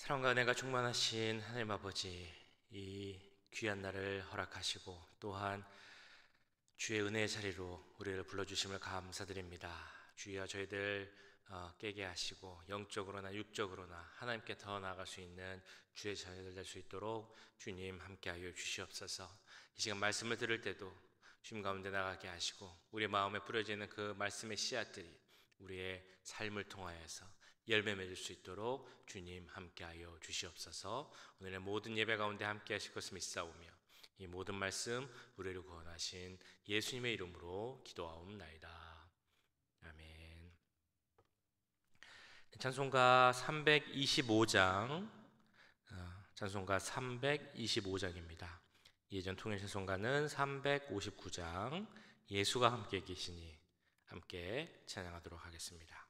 사랑과 은혜가 충만하신 하나님 아버지, 이 귀한 날을 허락하시고 또한 주의 은혜의 자리로 우리를 불러주심을 감사드립니다. 주여, 저희들 깨게 하시고 영적으로나 육적으로나 하나님께 더 나아갈 수 있는 주의 자녀들 될 수 있도록 주님 함께하여 주시옵소서. 이 시간 말씀을 들을 때도 주님 가운데 나가게 하시고 우리의 마음에 뿌려지는 그 말씀의 씨앗들이 우리의 삶을 통하여서 열매 맺을 수 있도록 주님 함께하여 주시옵소서. 오늘의 모든 예배 가운데 함께하실 것을 믿사오며 이 모든 말씀 우리를 구원하신 예수님의 이름으로 기도하옵나이다. 아멘. 찬송가 325장, 찬송가 325장입니다. 예전 통일 찬송가는 359장, 예수가 함께 계시니 함께 찬양하도록 하겠습니다.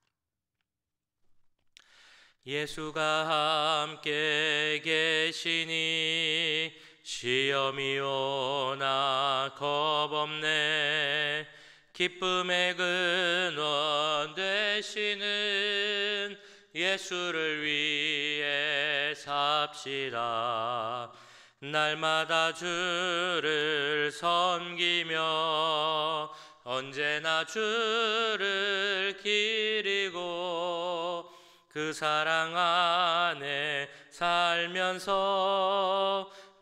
예수가 함께 계시니 시험이 오나 겁없네. 기쁨의 근원 되시는 예수를 위해 삽시다. 날마다 주를 섬기며 언제나 주를 기리고 그 사랑 안에 살면서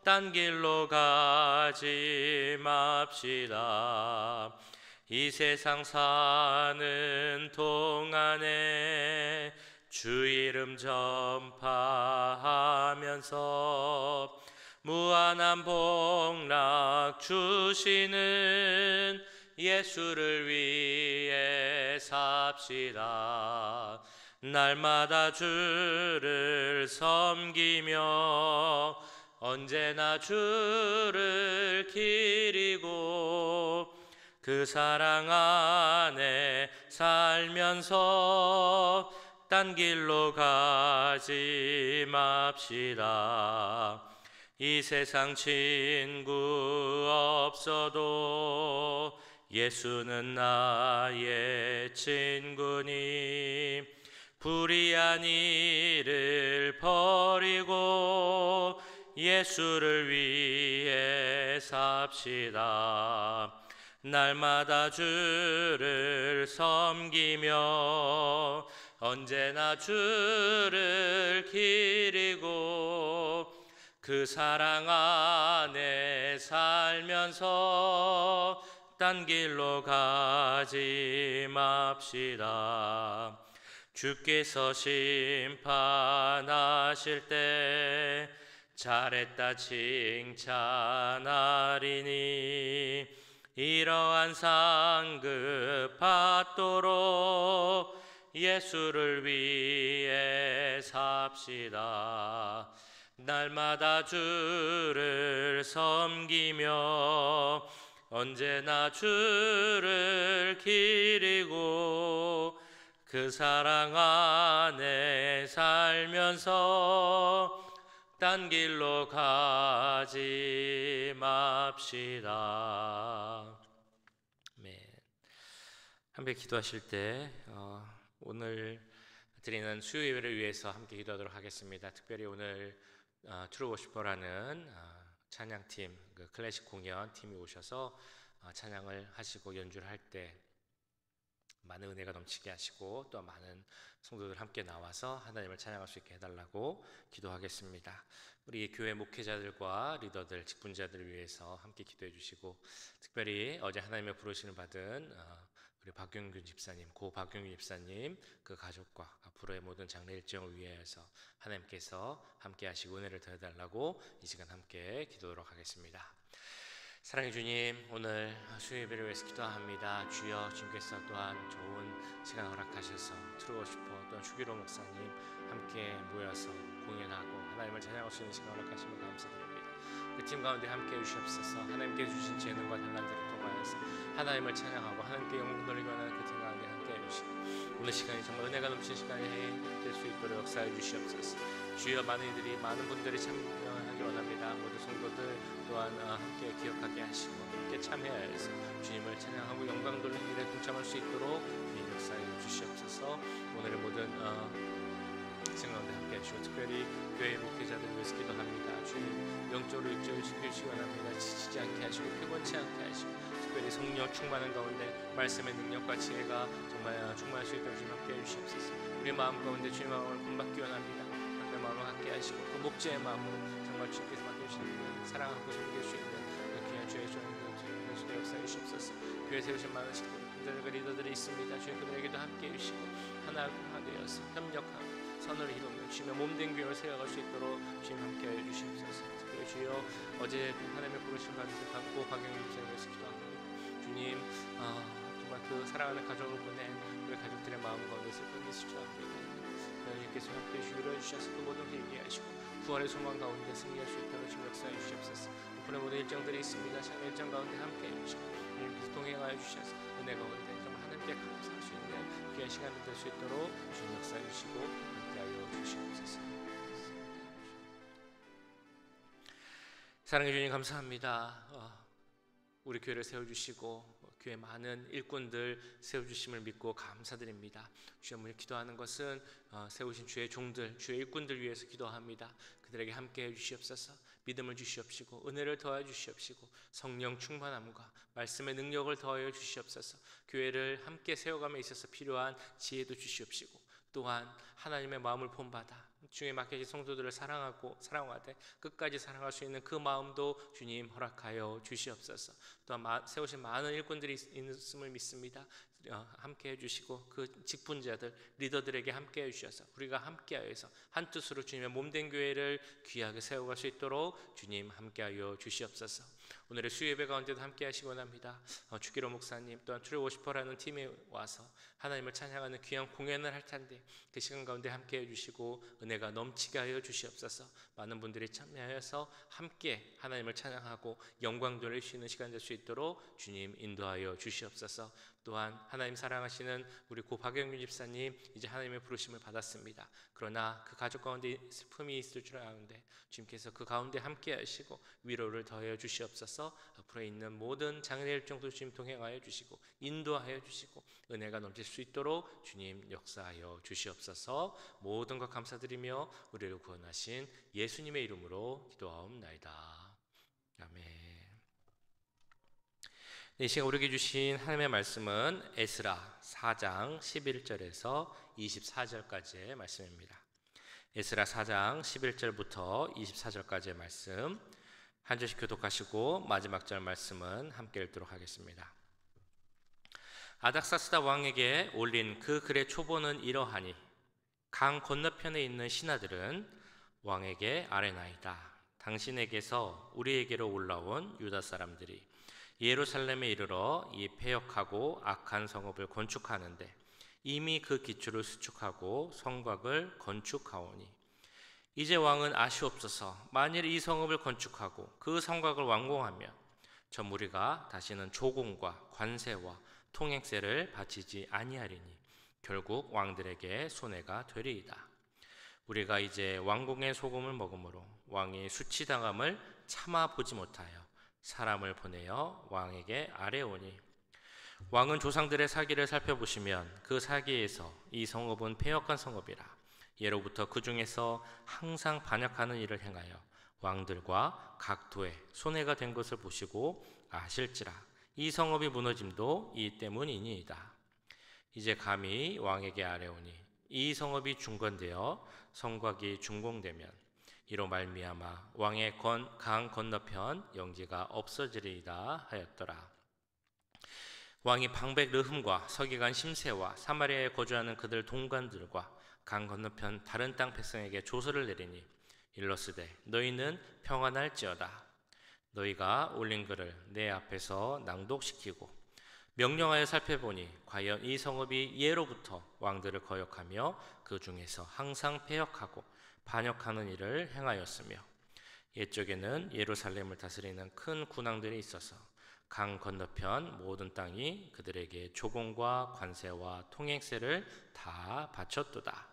딴 길로 가지 맙시다. 이 세상 사는 동안에 주 이름 전파하면서 무한한 복락 주시는 예수를 위해 삽시다. 날마다 주를 섬기며 언제나 주를 기리고 그 사랑 안에 살면서 딴 길로 가지 맙시다. 이 세상 친구 없어도 예수는 나의 친구니 불의한 일을 버리고 예수를 위해 삽시다. 날마다 주를 섬기며 언제나 주를 기리고 그 사랑 안에 살면서 딴 길로 가지 맙시다. 주께서 심판하실 때 잘했다 칭찬하리니 이러한 상급 받도록 예수를 위해 삽시다. 날마다 주를 섬기며 언제나 주를 기리고 그 사랑 안에 살면서 딴 길로 가지 맙시다. 네. 함께 기도하실 때 오늘 드리는 수요 예배를 위해서 함께 기도하도록 하겠습니다. 특별히 오늘 트루 워시퍼라는 찬양팀, 그 클래식 공연 팀이 오셔서 찬양을 하시고 연주를 할 때 많은 은혜가 넘치게 하시고 또 많은 성도들 함께 나와서 하나님을 찬양할 수 있게 해달라고 기도하겠습니다. 우리 교회 목회자들과 리더들, 직분자들을 위해서 함께 기도해 주시고 특별히 어제 하나님의 부르심을 받은 우리 박경균 집사님, 고 박경균 집사님 그 가족과 앞으로의 모든 장례 일정을 위해서 하나님께서 함께 하시고 은혜를 더해달라고 이 시간 함께 기도하도록 하겠습니다. 사랑의 주님, 오늘 수요 예배를 위해서 기도합니다. 주여, 주님께서 또한 좋은 시간 허락하셔서 트루 워시퍼 또한 추기로 목사님 함께 모여서 공연하고 하나님을 찬양할 수 있는 시간 허락하시면 감사드립니다. 그 팀 가운데 함께 해주시옵소서. 하나님께 주신 재능과 달란트를 통하여서 하나님을 찬양하고 하나님께 영광 돌리기 원하는 그 팀 가운데 함께 해주시고 오늘 시간이 정말 은혜가 넘치는 시간이 될 수 있도록 역사해 주시옵소서. 주여, 많은 분들이 참여하기 원합니다. 모두 성도들 또한 함께 기억하게 하시고 함께 참여하여서 주님을 찬양하고 영광 돌리는 일에 동참할 수 있도록 주님 역사해 주시옵소서. 오늘의 모든 생각들 함께 하시고 특별히 교회 목회자들 위해서 기도합니다. 주님 영적으로 육적으로 지켜주시기 원합니다. 지치지 않게 하시고 피곤치 않게 하시고 특별히 성령 충만한 가운데 말씀의 능력과 지혜가 정말 충만할 수 있도록 주님 함께 해주시옵소서. 우리 마음 가운데 주님 마음을 본받기 원합니다. 하나님의 마음을 갖게 하시고 그 목재의 마음으로 정말 주님께서 맡겨주시는 사랑하고 섬길 수 있는 그 귀한 주의 종들 역사해 주시옵소서. 교회 세우신 많은 식구들과 리더들이 있습니다. 주님 그들에게도 함께 해주시고 하나가 되어서 협력하고 선을 이루며 주님의 몸된 교회를 세워갈 수 있도록 주님 함께하여 주시옵소서. 특별히 주여 어제 하나님의 부르심 받고 박영희 목사님에서 기도합니다. 주님 정말 그 사랑하는 가족을 보낸 우리 가족들의 마음 가운데 슬픔이 있을 줄 압니다. 하나님께서 함께해 주셔서 그 모든 회개하시고 부활의 소망 가운데 승리할 수 있도록 주님 역사해 주시옵소서. 오픈의 모든 일정들이 있습니다. 참 일정 가운데 함께해 주시고 주님께서 동행하여 주셔서 은혜 가운데 정말 하나님께 감사할 수 있는 귀한 시간이 될 수 있도록 주님 역사해 주시고 함께하여 주시옵소서. 사랑해 주님 감사합니다. 우리 교회를 세워주시고 교회 많은 일꾼들 세워주심을 믿고 감사드립니다. 주여 기도하는 것은 세우신 주의 종들, 주의 일꾼들 위해서 기도합니다. 그들에게 함께해 주시옵소서. 믿음을 주시옵시고 은혜를 더하여 주시옵시고 성령 충만함과 말씀의 능력을 더하여 주시옵소서. 교회를 함께 세워감에 있어서 필요한 지혜도 주시옵시고 또한 하나님의 마음을 본받아 주에 맡겨진 성도들을 사랑하되 끝까지 사랑할 수 있는 그 마음도 주님 허락하여 주시옵소서. 또한 세우신 많은 일꾼들이 있음을 믿습니다. 함께 해주시고 그 직분자들 리더들에게 함께 해주셔서 우리가 함께하여서 한뜻으로 주님의 몸된 교회를 귀하게 세워갈 수 있도록 주님 함께하여 주시옵소서. 오늘의 수요예배 가운데도 함께 하시기 원합니다. 주기로 목사님 또한 트루 워시퍼라는 팀에 와서 하나님을 찬양하는 귀한 공연을 할 텐데 그 시간 가운데 함께 해주시고 은혜가 넘치게 하여 주시옵소서. 많은 분들이 참여하여서 함께 하나님을 찬양하고 영광 돌리시는 시간 될 수 있도록 주님 인도하여 주시옵소서. 또한 하나님 사랑하시는 우리 고 박영민 집사님 이제 하나님의 부르심을 받았습니다. 그러나 그 가족 가운데 슬픔이 있을 줄 아는데 주님께서 그 가운데 함께 하시고 위로를 더하여 주시옵소서. 앞으로 있는 모든 장례 일정도 주님 동행하여 주시고 인도하여 주시고 은혜가 넘칠 수 있도록 주님 역사하여 주시옵소서. 모든 것 감사드리며 우리를 구원하신 예수님의 이름으로 기도하옵나이다. 아멘. 이 시간 우리에게 주신 하나님의 말씀은 에스라 4장 11절에서 24절까지의 말씀입니다. 에스라 4장 11절부터 24절까지의 말씀 한 절씩 교독하시고 마지막 절 말씀은 함께 읽도록 하겠습니다. 아닥사스다 왕에게 올린 그 글의 초본은 이러하니 강 건너편에 있는 신하들은 왕에게 아뢰나이다. 당신에게서 우리에게로 올라온 유다 사람들이 예루살렘에 이르러 이 패역하고 악한 성읍을 건축하는데 이미 그 기초를 수축하고 성곽을 건축하오니 이제 왕은 아시옵소서. 만일 이 성읍을 건축하고 그 성곽을 완공하면 저 무리가 다시는 조공과 관세와 통행세를 바치지 아니하리니 결국 왕들에게 손해가 되리이다. 우리가 이제 왕궁의 소금을 먹으므로 왕이 수치당함을 참아보지 못하여 사람을 보내어 왕에게 아뢰오니 왕은 조상들의 사기를 살펴보시면 그 사기에서 이 성읍은 패역한 성읍이라 예로부터 그 중에서 항상 반역하는 일을 행하여 왕들과 각 도에 손해가 된 것을 보시고 아실지라 이 성읍이 무너짐도 이 때문이니이다. 이제 감히 왕에게 아뢰오니 이 성읍이 중건되어 성곽이 준공되면 이로 말미암아 왕의 강 건너편 영지가 없어지리이다 하였더라. 왕이 방백 르흠과 서기관 심세와 사마리아에 거주하는 그들 동관들과 강 건너편 다른 땅 백성에게 조서를 내리니 일러스되 너희는 평안할지어다. 너희가 올린 글을 내 앞에서 낭독시키고 명령하여 살펴보니 과연 이 성읍이 예로부터 왕들을 거역하며 그 중에서 항상 패역하고 반역하는 일을 행하였으며 옛적에는 예루살렘을 다스리는 큰 군왕들이 있어서 강 건너편 모든 땅이 그들에게 조공과 관세와 통행세를 다 바쳤도다.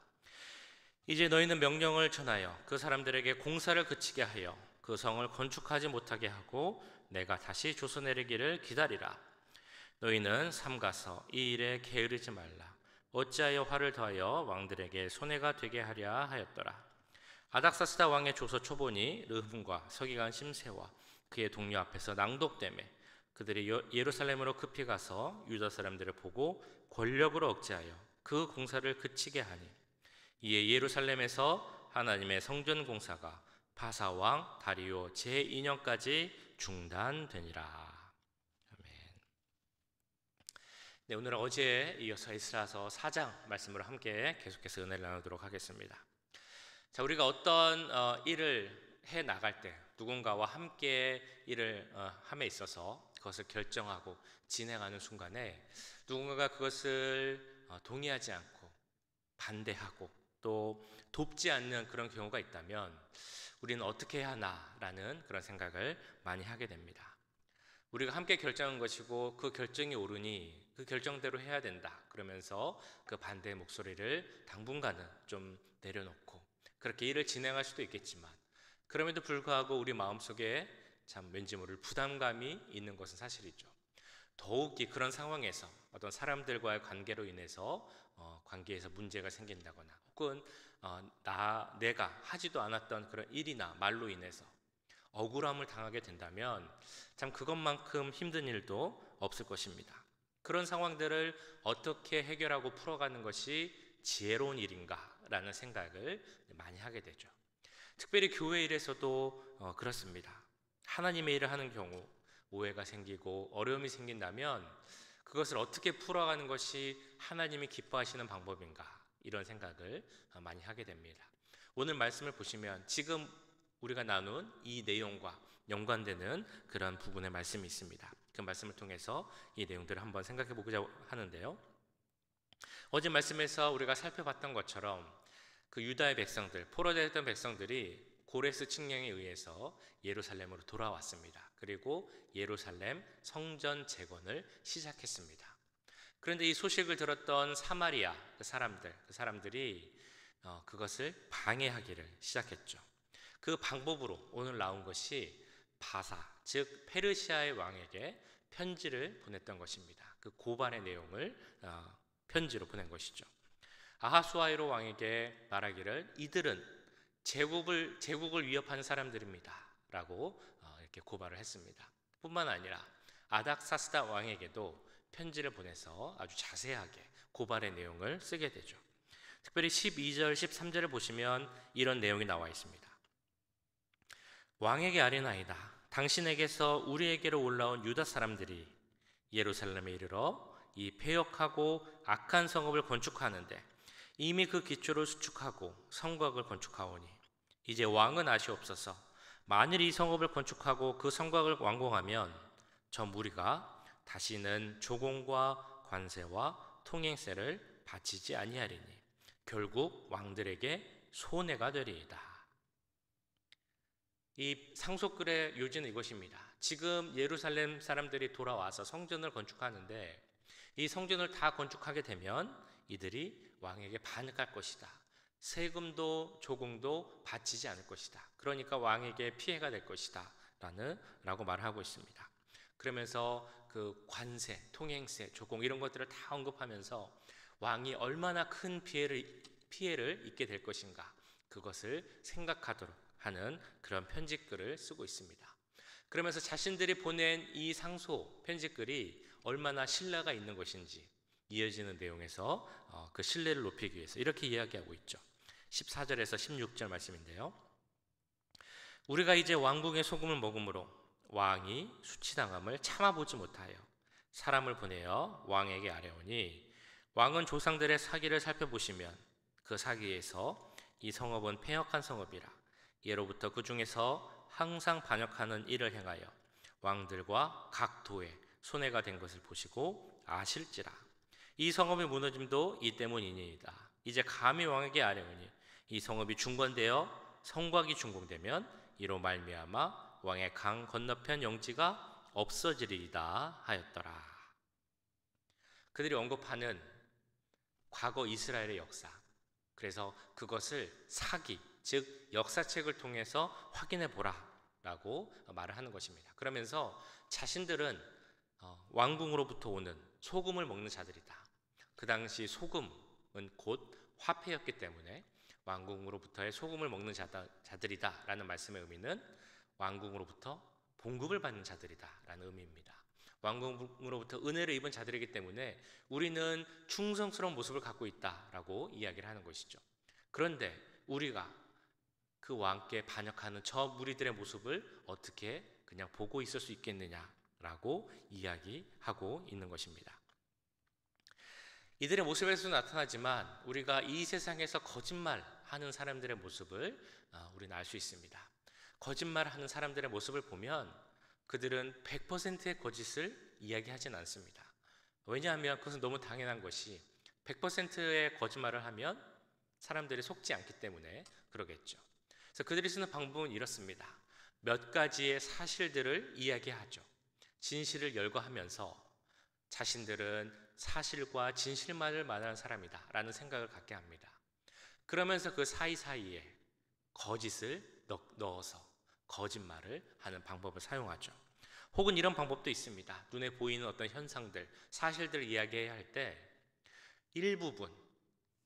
이제 너희는 명령을 전하여 그 사람들에게 공사를 그치게 하여 그 성을 건축하지 못하게 하고 내가 다시 조서내리기를 기다리라. 너희는 삼가서 이 일에 게으르지 말라. 어찌하여 화를 더하여 왕들에게 손해가 되게 하랴 하였더라. 아닥사스다 왕의 조서 초본이 르훔과 서기관 심세와 그의 동료 앞에서 낭독되매 그들이 예루살렘으로 급히 가서 유다 사람들을 보고 권력으로 억제하여 그 공사를 그치게 하니 이에 예루살렘에서 하나님의 성전 공사가 바사 왕 다리오 제2년까지 중단되니라. 아멘. 네, 오늘은 어제에 이어서 에스라서 4장 말씀으로 함께 계속해서 은혜를 나누도록 하겠습니다. 자, 우리가 어떤 일을 해 나갈 때 누군가와 함께 일을 함에 있어서 그것을 결정하고 진행하는 순간에 누군가가 그것을 동의하지 않고 반대하고 또 돕지 않는 그런 경우가 있다면 우리는 어떻게 해야 하나라는 그런 생각을 많이 하게 됩니다. 우리가 함께 결정한 것이고 그 결정이 옳으니 그 결정대로 해야 된다 그러면서 그 반대의 목소리를 당분간은 좀 내려놓고 그렇게 일을 진행할 수도 있겠지만 그럼에도 불구하고 우리 마음속에 참 왠지 모를 부담감이 있는 것은 사실이죠. 더욱이 그런 상황에서 어떤 사람들과의 관계로 인해서 관계에서 문제가 생긴다거나 혹은 내가 하지도 않았던 그런 일이나 말로 인해서 억울함을 당하게 된다면 참 그것만큼 힘든 일도 없을 것입니다. 그런 상황들을 어떻게 해결하고 풀어가는 것이 지혜로운 일인가라는 생각을 많이 하게 되죠. 특별히 교회 일에서도 그렇습니다. 하나님의 일을 하는 경우 오해가 생기고 어려움이 생긴다면 그것을 어떻게 풀어가는 것이 하나님이 기뻐하시는 방법인가 이런 생각을 많이 하게 됩니다. 오늘 말씀을 보시면 지금 우리가 나눈 이 내용과 연관되는 그런 부분의 말씀이 있습니다. 그 말씀을 통해서 이 내용들을 한번 생각해 보고자 하는데요. 어제 말씀에서 우리가 살펴봤던 것처럼 그 유다의 백성들, 포로되었던 백성들이 고레스 칙령에 의해서 예루살렘으로 돌아왔습니다. 그리고 예루살렘 성전 재건을 시작했습니다. 그런데 이 소식을 들었던 사마리아 그 사람들이 그것을 방해하기를 시작했죠. 그 방법으로 오늘 나온 것이 바사, 즉 페르시아의 왕에게 편지를 보냈던 것입니다. 그 고발의 내용을 편지로 보낸 것이죠. 아하수아이로 왕에게 말하기를 이들은 제국을 위협하는 사람들입니다 라고 이렇게 고발을 했습니다. 뿐만 아니라 아닥사스다 왕에게도 편지를 보내서 아주 자세하게 고발의 내용을 쓰게 되죠. 특별히 12절, 13절을 보시면 이런 내용이 나와 있습니다. 왕에게 아뢰나이다. 당신에게서 우리에게로 올라온 유다 사람들이 예루살렘에 이르러 이 패역하고 악한 성읍을 건축하는데 이미 그 기초를 수축하고 성곽을 건축하오니 이제 왕은 아시옵소서. 만일 이 성읍을 건축하고 그 성곽을 완공하면 저 무리가 다시는 조공과 관세와 통행세를 바치지 아니하리니 결국 왕들에게 손해가 되리이다. 이 상속글의 요지는 이것입니다. 지금 예루살렘 사람들이 돌아와서 성전을 건축하는데 이 성전을 다 건축하게 되면 이들이 왕에게 반역할 것이다. 세금도 조공도 바치지 않을 것이다. 그러니까 왕에게 피해가 될 것이다. 라고 말하고 있습니다. 그러면서 그 관세, 통행세, 조공 이런 것들을 다 언급하면서 왕이 얼마나 큰 피해를 입게 될 것인가 그것을 생각하도록 하는 그런 편지글을 쓰고 있습니다. 그러면서 자신들이 보낸 이 상소 편지글이 얼마나 신뢰가 있는 것인지 이어지는 내용에서 그 신뢰를 높이기 위해서 이렇게 이야기하고 있죠. 14절에서 16절 말씀인데요. 우리가 이제 왕궁의 소금을 먹음으로 왕이 수치당함을 참아보지 못하여 사람을 보내어 왕에게 아뢰오니 왕은 조상들의 사기를 살펴보시면 그 사기에서 이 성읍은 패역한 성읍이라 예로부터 그 중에서 항상 반역하는 일을 행하여 왕들과 각 도에 손해가 된 것을 보시고 아실지라 이 성읍의 무너짐도 이 때문이니이다. 이제 감히 왕에게 아뢰오니 이 성읍이 중건되어 성곽이 준공되면 이로 말미암아 왕의 강 건너편 영지가 없어지리이다 하였더라. 그들이 언급하는 과거 이스라엘의 역사, 그래서 그것을 사기, 즉 역사책을 통해서 확인해 보라 라고 말을 하는 것입니다. 그러면서 자신들은 왕궁으로부터 오는 소금을 먹는 자들이다. 그 당시 소금은 곧 화폐였기 때문에 왕궁으로부터의 소금을 먹는 자들이다 라는 말씀의 의미는 왕궁으로부터 봉급을 받는 자들이다 라는 의미입니다. 왕궁으로부터 은혜를 입은 자들이기 때문에 우리는 충성스러운 모습을 갖고 있다라고 이야기를 하는 것이죠. 그런데 우리가 그 왕께 반역하는 저 무리들의 모습을 어떻게 그냥 보고 있을 수 있겠느냐라고 이야기하고 있는 것입니다. 이들의 모습에서 나타나지만 우리가 이 세상에서 거짓말하는 사람들의 모습을 우리는 알 수 있습니다. 거짓말하는 사람들의 모습을 보면 그들은 100%의 거짓을 이야기하진 않습니다. 왜냐하면 그것은 너무 당연한 것이 100%의 거짓말을 하면 사람들이 속지 않기 때문에 그러겠죠. 그래서 그들이 쓰는 방법은 이렇습니다. 몇 가지의 사실들을 이야기하죠. 진실을 열거하면서 자신들은 사실과 진실만을 말하는 사람이다 라는 생각을 갖게 합니다. 그러면서 그 사이사이에 거짓을 넣어서 거짓말을 하는 방법을 사용하죠. 혹은 이런 방법도 있습니다. 눈에 보이는 어떤 현상들, 사실들을 이야기해야 할 때 일부분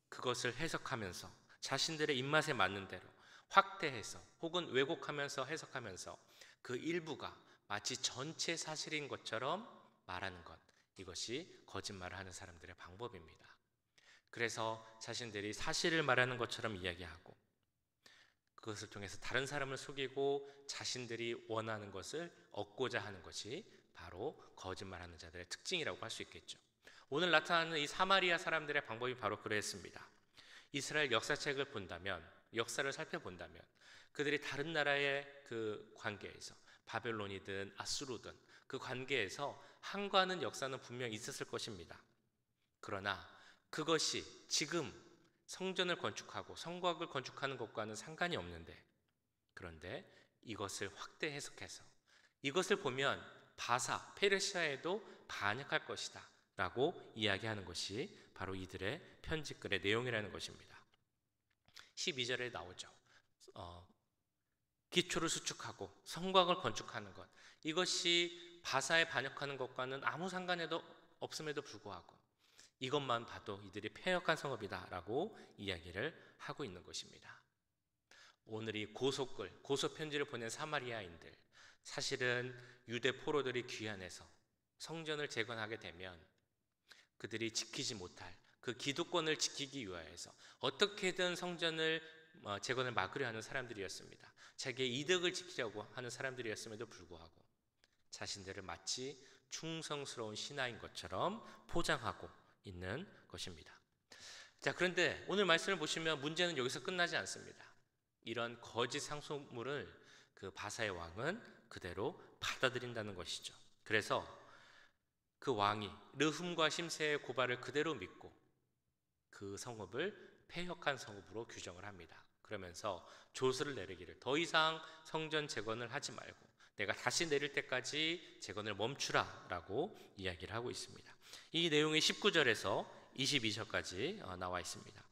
그것을 해석하면서 자신들의 입맛에 맞는 대로 확대해서 혹은 왜곡하면서 해석하면서 그 일부가 마치 전체 사실인 것처럼 말하는 것, 이것이 거짓말을 하는 사람들의 방법입니다. 그래서 자신들이 사실을 말하는 것처럼 이야기하고 그것을 통해서 다른 사람을 속이고 자신들이 원하는 것을 얻고자 하는 것이 바로 거짓말하는 자들의 특징이라고 할 수 있겠죠. 오늘 나타나는 이 사마리아 사람들의 방법이 바로 그러했습니다. 이스라엘 역사책을 본다면, 역사를 살펴본다면 그들이 다른 나라의 그 관계에서 바벨론이든 아수르든 그 관계에서 한과하는 역사는 분명히 있었을 것입니다. 그러나 그것이 지금 성전을 건축하고 성곽을 건축하는 것과는 상관이 없는데, 그런데 이것을 확대 해석해서 이것을 보면 바사, 페르시아에도 반역할 것이다 라고 이야기하는 것이 바로 이들의 편지글의 내용이라는 것입니다. 12절에 나오죠. 기초를 수축하고 성곽을 건축하는 것, 이것이 바사에 반역하는 것과는 아무 상관에도 없음에도 불구하고 이것만 봐도 이들이 패역한 성읍이다 라고 이야기를 하고 있는 것입니다. 오늘 이 고소 편지를 보낸 사마리아인들, 사실은 유대 포로들이 귀환해서 성전을 재건하게 되면 그들이 지키지 못할 그 기득권을 지키기 위하여서 어떻게든 성전을 재건을 막으려 하는 사람들이었습니다. 자기의 이득을 지키려고 하는 사람들이었음에도 불구하고 자신들을 마치 충성스러운 신하인 것처럼 포장하고 있는 것입니다. 자, 그런데 오늘 말씀을 보시면 문제는 여기서 끝나지 않습니다. 이런 거짓 상소물을 그 바사의 왕은 그대로 받아들인다는 것이죠. 그래서 그 왕이 르훔과 심세의 고발을 그대로 믿고 그 성읍을 패역한 성읍으로 규정을 합니다. 그러면서 조서를 내리기를 더 이상 성전 재건을 하지 말고 내가 다시 내릴 때까지 재건을 멈추라 라고 이야기를 하고 있습니다. 이 내용이 19절에서 22절까지 나와 있습니다.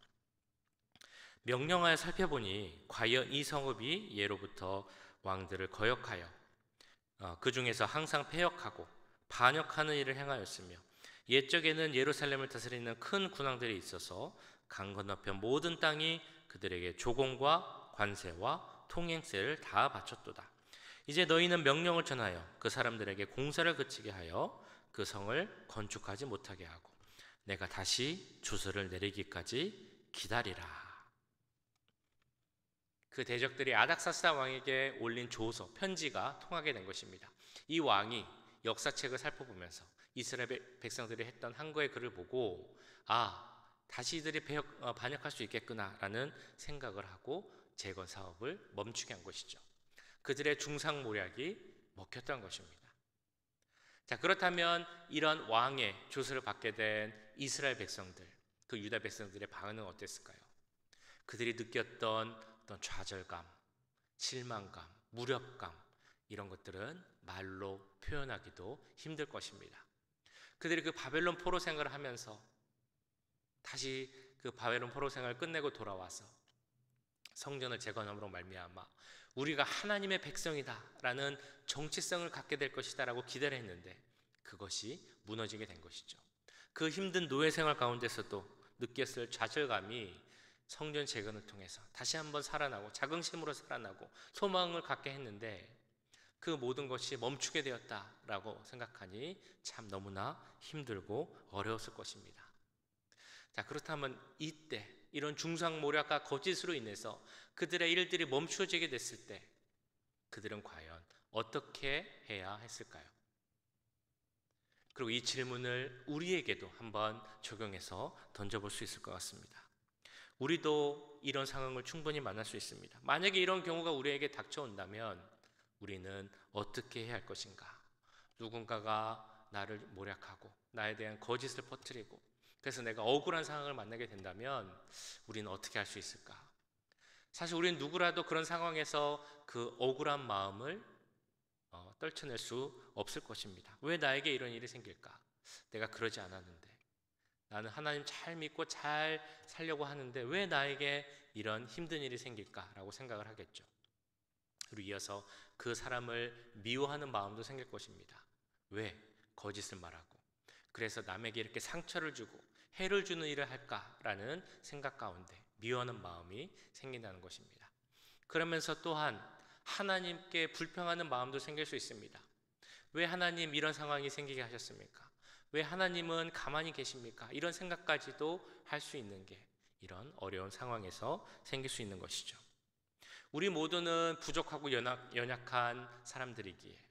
명령하여 살펴보니 과연 이 성읍이 예로부터 왕들을 거역하여 그 중에서 항상 패역하고 반역하는 일을 행하였으며 옛적에는 예루살렘을 다스리는 큰 군왕들이 있어서 강 건너편 모든 땅이 그들에게 조공과 관세와 통행세를 다 바쳤도다. 이제 너희는 명령을 전하여 그 사람들에게 공사를 그치게 하여 그 성을 건축하지 못하게 하고 내가 다시 주소를 내리기까지 기다리라. 그 대적들이 아닥사스다 왕에게 올린 조서, 편지가 통하게 된 것입니다. 이 왕이 역사책을 살펴보면서 이스라엘 백성들이 했던 한거의 글을 보고 다시 이들이 반역할 수 있겠구나 라는 생각을 하고 재건 사업을 멈추게 한 것이죠. 그들의 중상모략이 먹혔던 것입니다. 자, 그렇다면 이런 왕의 조서를 받게 된 이스라엘 백성들, 그 유다 백성들의 반응은 어땠을까요? 그들이 느꼈던 어떤 좌절감, 실망감, 무력감, 이런 것들은 말로 표현하기도 힘들 것입니다. 그들이 그 바벨론 포로 생활을 하면서 다시 그 바벨론 포로 생활을 끝내고 돌아와서 성전을 재건함으로 말미암아 우리가 하나님의 백성이다 라는 정체성을 갖게 될 것이다 라고 기대를 했는데 그것이 무너지게 된 것이죠. 그 힘든 노예 생활 가운데서도 느꼈을 좌절감이 성전 재건을 통해서 다시 한번 살아나고 자긍심으로 살아나고 소망을 갖게 했는데 그 모든 것이 멈추게 되었다라고 생각하니 참 너무나 힘들고 어려웠을 것입니다. 자, 그렇다면 이때 이런 중상모략과 거짓으로 인해서 그들의 일들이 멈추어지게 됐을 때 그들은 과연 어떻게 해야 했을까요? 그리고 이 질문을 우리에게도 한번 적용해서 던져볼 수 있을 것 같습니다. 우리도 이런 상황을 충분히 만날 수 있습니다. 만약에 이런 경우가 우리에게 닥쳐온다면 우리는 어떻게 해야 할 것인가? 누군가가 나를 모략하고 나에 대한 거짓을 퍼뜨리고 그래서 내가 억울한 상황을 만나게 된다면 우리는 어떻게 할 수 있을까? 사실 우리는 누구라도 그런 상황에서 그 억울한 마음을 떨쳐낼 수 없을 것입니다. 왜 나에게 이런 일이 생길까? 내가 그러지 않았는데, 나는 하나님 잘 믿고 잘 살려고 하는데 왜 나에게 이런 힘든 일이 생길까라고 생각을 하겠죠. 그리고 이어서 그 사람을 미워하는 마음도 생길 것입니다. 왜 거짓을 말하고 그래서 남에게 이렇게 상처를 주고 해를 주는 일을 할까라는 생각 가운데 미워하는 마음이 생긴다는 것입니다. 그러면서 또한 하나님께 불평하는 마음도 생길 수 있습니다. 왜 하나님 이런 상황이 생기게 하셨습니까? 왜 하나님은 가만히 계십니까? 이런 생각까지도 할 수 있는 게 이런 어려운 상황에서 생길 수 있는 것이죠. 우리 모두는 부족하고 연약한 사람들이기에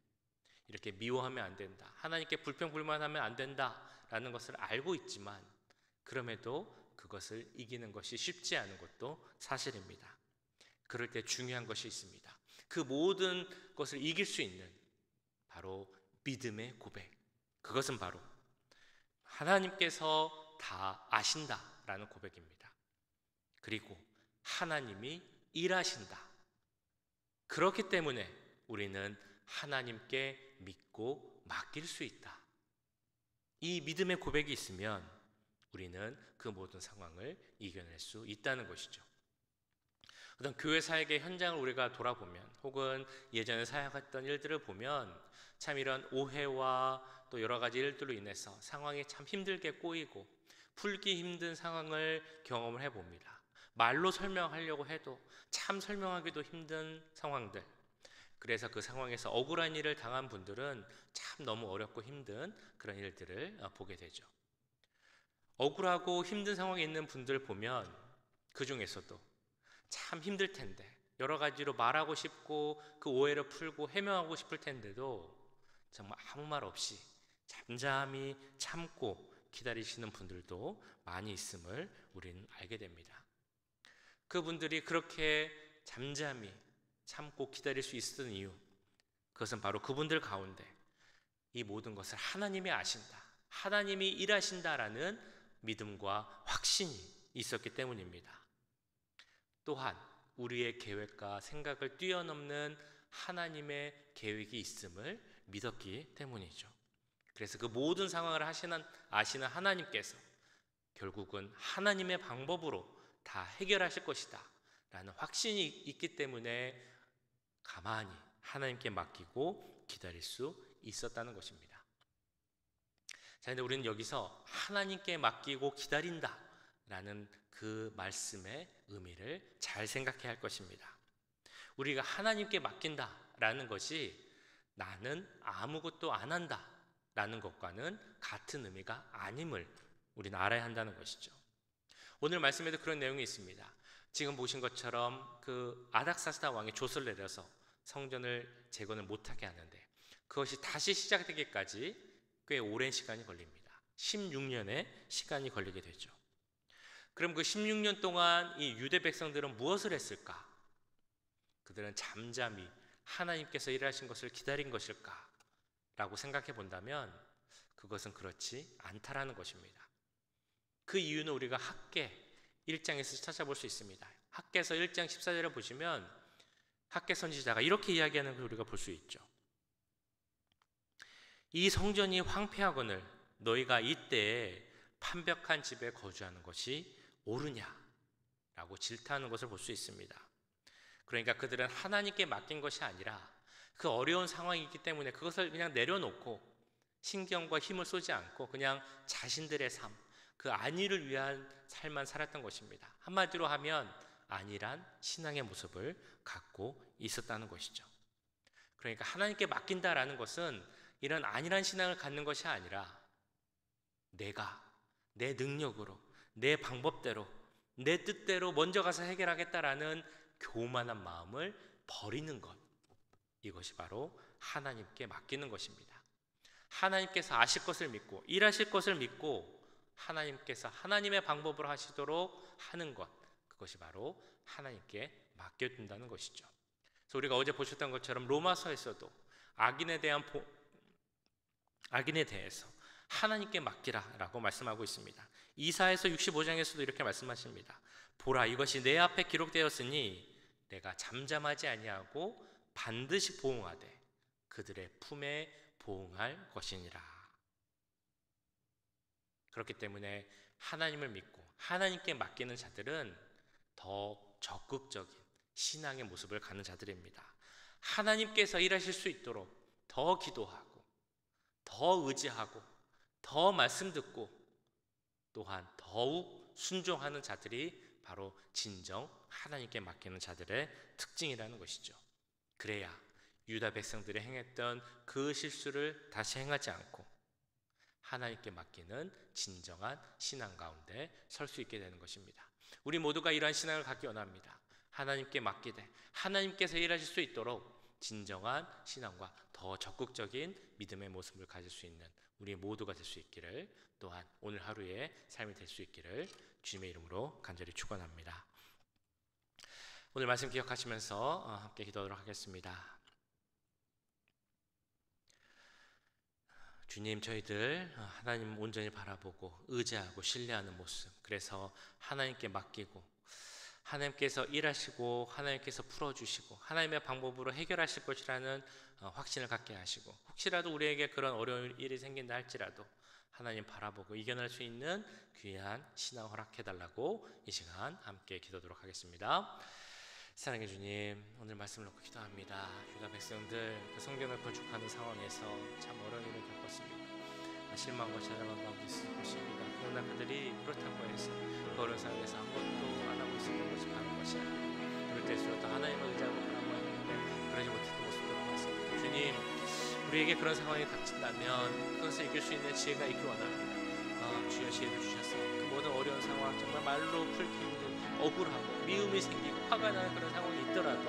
이렇게 미워하면 안 된다, 하나님께 불평불만하면 안 된다라는 것을 알고 있지만 그럼에도 그것을 이기는 것이 쉽지 않은 것도 사실입니다. 그럴 때 중요한 것이 있습니다. 그 모든 것을 이길 수 있는 바로 믿음의 고백. 그것은 바로 하나님께서 다 아신다라는 고백입니다. 그리고 하나님이 일하신다. 그렇기 때문에 우리는 하나님께 믿고 맡길 수 있다. 이 믿음의 고백이 있으면 우리는 그 모든 상황을 이겨낼 수 있다는 것이죠. 어떤 교회 사역의 현장을 우리가 돌아보면 혹은 예전에 사역했던 일들을 보면 참 이런 오해와 또 여러 가지 일들로 인해서 상황이 참 힘들게 꼬이고 풀기 힘든 상황을 경험을 해봅니다. 말로 설명하려고 해도 참 설명하기도 힘든 상황들. 그래서 그 상황에서 억울한 일을 당한 분들은 참 너무 어렵고 힘든 그런 일들을 보게 되죠. 억울하고 힘든 상황에 있는 분들 보면 그 중에서도 참 힘들 텐데 여러 가지로 말하고 싶고 그 오해를 풀고 해명하고 싶을 텐데도 정말 아무 말 없이 잠잠히 참고 기다리시는 분들도 많이 있음을 우리는 알게 됩니다. 그분들이 그렇게 잠잠히 참고 기다릴 수 있었던 이유, 그것은 바로 그분들 가운데 이 모든 것을 하나님이 아신다, 하나님이 일하신다라는 믿음과 확신이 있었기 때문입니다. 또한 우리의 계획과 생각을 뛰어넘는 하나님의 계획이 있음을 믿었기 때문이죠. 그래서 그 모든 상황을 아시는 하나님께서 결국은 하나님의 방법으로 다 해결하실 것이다 라는 확신이 있기 때문에 가만히 하나님께 맡기고 기다릴 수 있었다는 것입니다. 자, 근데 우리는 여기서 하나님께 맡기고 기다린다 라는 그 말씀의 의미를 잘 생각해야 할 것입니다. 우리가 하나님께 맡긴다 라는 것이 나는 아무것도 안 한다 라는 것과는 같은 의미가 아님을 우리는 알아야 한다는 것이죠. 오늘 말씀에도 그런 내용이 있습니다. 지금 보신 것처럼 그 아닥사스다 왕이 돛을 내려서 성전을 재건을 못하게 하는데 그것이 다시 시작되기까지 꽤 오랜 시간이 걸립니다. 16년의 시간이 걸리게 되죠. 그럼 그 16년 동안 이 유대 백성들은 무엇을 했을까? 그들은 잠잠히 하나님께서 일하신 것을 기다린 것일까? 라고 생각해 본다면 그것은 그렇지 않다라는 것입니다. 그 이유는 우리가 학개 1장에서 찾아볼 수 있습니다. 학개서 1장 14절을 보시면 학개 선지자가 이렇게 이야기하는 걸 우리가 볼 수 있죠. 이 성전이 황폐하거늘 너희가 이때에 판벽한 집에 거주하는 것이 옳으냐? 라고 질타하는 것을 볼 수 있습니다. 그러니까 그들은 하나님께 맡긴 것이 아니라 그 어려운 상황이 있기 때문에 그것을 그냥 내려놓고 신경과 힘을 쏟지 않고 그냥 자신들의 삶, 그 안위를 위한 삶만 살았던 것입니다. 한마디로 하면 안일한 신앙의 모습을 갖고 있었다는 것이죠. 그러니까 하나님께 맡긴다라는 것은 이런 안일한 신앙을 갖는 것이 아니라 내가 내 능력으로, 내 방법대로, 내 뜻대로 먼저 가서 해결하겠다라는 교만한 마음을 버리는 것, 이것이 바로 하나님께 맡기는 것입니다. 하나님께서 아실 것을 믿고 일하실 것을 믿고 하나님께서 하나님의 방법으로 하시도록 하는 것, 그것이 바로 하나님께 맡겨둔다는 것이죠. 그래서 우리가 어제 보셨던 것처럼 로마서에서도 악인에 대해서 하나님께 맡기라라고 말씀하고 있습니다. 이사야서 65장에서도 이렇게 말씀하십니다. 보라, 이것이 내 앞에 기록되었으니 내가 잠잠하지 아니하고 반드시 보응하되 그들의 품에 보응할 것이니라. 그렇기 때문에 하나님을 믿고 하나님께 맡기는 자들은 더 적극적인 신앙의 모습을 갖는 자들입니다. 하나님께서 일하실 수 있도록 더 기도하고 더 의지하고 더 말씀 듣고 또한 더욱 순종하는 자들이 바로 진정 하나님께 맡기는 자들의 특징이라는 것이죠. 그래야 유다 백성들이 행했던 그 실수를 다시 행하지 않고 하나님께 맡기는 진정한 신앙 가운데 설 수 있게 되는 것입니다. 우리 모두가 이러한 신앙을 갖기 원합니다. 하나님께 맡기되 하나님께서 일하실 수 있도록 진정한 신앙과 더 적극적인 믿음의 모습을 가질 수 있는 우리 모두가 될 수 있기를, 또한 오늘 하루의 삶이 될 수 있기를 주님의 이름으로 간절히 축원합니다. 오늘 말씀 기억하시면서 함께 기도하도록 하겠습니다. 주님, 저희들 하나님 온전히 바라보고 의지하고 신뢰하는 모습, 그래서 하나님께 맡기고 하나님께서 일하시고 하나님께서 풀어주시고 하나님의 방법으로 해결하실 것이라는 확신을 갖게 하시고, 혹시라도 우리에게 그런 어려운 일이 생긴다 할지라도 하나님 바라보고 이겨낼 수 있는 귀한 신앙 허락해달라고 이 시간 함께 기도하도록 하겠습니다. 사랑해 주님, 오늘 말씀을 놓고 기도합니다. 유다 백성들 그 성경을 건축하는 상황에서 참 어려운 일을 겪었습니다. 실망과 좌절감 가운데 있을 것입니다. 그러나 그들이 그렇다고 해서 그 어려운 상황에서 아무것도 안 하고 있었던 것이 바른 것이 아니고, 그럴 때일수록 더 하나님을 의지하고 바라보고 했는데 그러지 못했던 모습도 많았습니다. 주님, 우리에게 그런 상황이 닥친다면 그것을 이길 수 있는 지혜가 있길 원합니다. 주여 지혜를 주셔서 그 모든 어려운 상황, 정말 말로 풀기 힘든 억울하고 미움이 생기고 화가 나는 그런 상황이 있더라도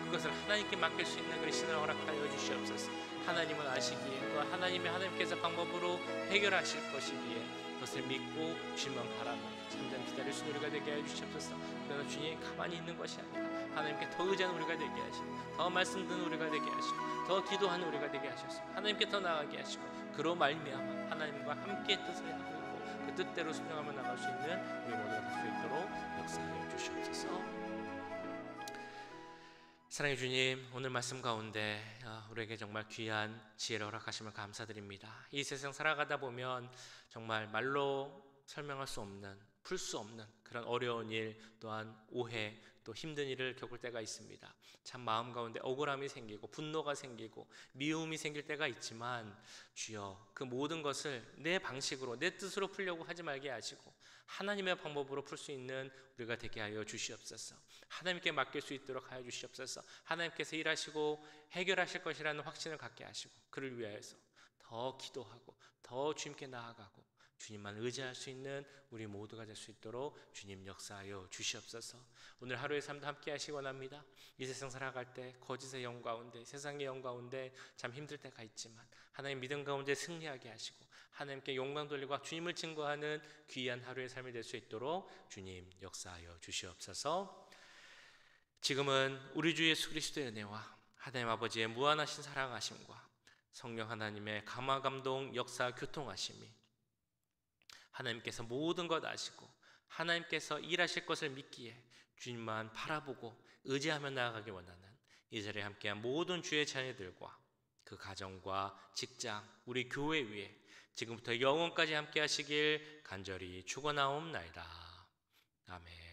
그것을 하나님께 맡길 수 있는 그런 신을 허락하여 주시옵소서. 하나님은 아시기에 또 하나님께서 방법으로 해결하실 것이기에 그것을 믿고 주님만 바라며 잠잠 기다릴 수 있는 우리가 되게 해 주시옵소서. 그러나 주님 가만히 있는 것이 아니라 하나님께 더 의지하는 우리가 되게 하시고 더 말씀 듣는 우리가 되게 하시고 더 기도하는 우리가 되게 하셔서 하나님께 더 나아가게 하시고, 그로 말미암아 하나님과 함께 뜻을 하고 있고 그 뜻대로 순종하며 나갈 수 있는 우리 모두가 될 수 있도록 역사하여 주시옵소서. 사랑해 주님, 오늘 말씀 가운데 우리에게 정말 귀한 지혜를 허락하시면 감사드립니다. 이 세상 살아가다 보면 정말 말로 설명할 수 없는, 풀 수 없는 그런 어려운 일, 또한 오해, 또 힘든 일을 겪을 때가 있습니다. 참 마음 가운데 억울함이 생기고 분노가 생기고 미움이 생길 때가 있지만 주여, 그 모든 것을 내 방식으로 내 뜻으로 풀려고 하지 말게 하시고 하나님의 방법으로 풀 수 있는 우리가 되게 하여 주시옵소서. 하나님께 맡길 수 있도록 하여 주시옵소서. 하나님께서 일하시고 해결하실 것이라는 확신을 갖게 하시고 그를 위하여서 더 기도하고 더 주님께 나아가고 주님만 의지할 수 있는 우리 모두가 될 수 있도록 주님 역사하여 주시옵소서. 오늘 하루의 삶도 함께 하시기 원합니다. 이 세상 살아갈 때 거짓의 영 가운데, 세상의 영 가운데 참 힘들 때가 있지만 하나님 믿음 가운데 승리하게 하시고 하나님께 영광 돌리고 주님을 증거하는 귀한 하루의 삶이 될 수 있도록 주님 역사하여 주시옵소서. 지금은 우리 주 예수 그리스도의 은혜와 하나님 아버지의 무한하신 사랑하심과 성령 하나님의 감화 감동 역사 교통하심이, 하나님께서 모든 것 아시고 하나님께서 일하실 것을 믿기에 주님만 바라보고 의지하며 나아가기 원하는 이 자리에 함께한 모든 주의 자녀들과 그 가정과 직장, 우리 교회 위에 지금부터 영원까지 함께 하시길 간절히 축원하옵나이다. 아멘.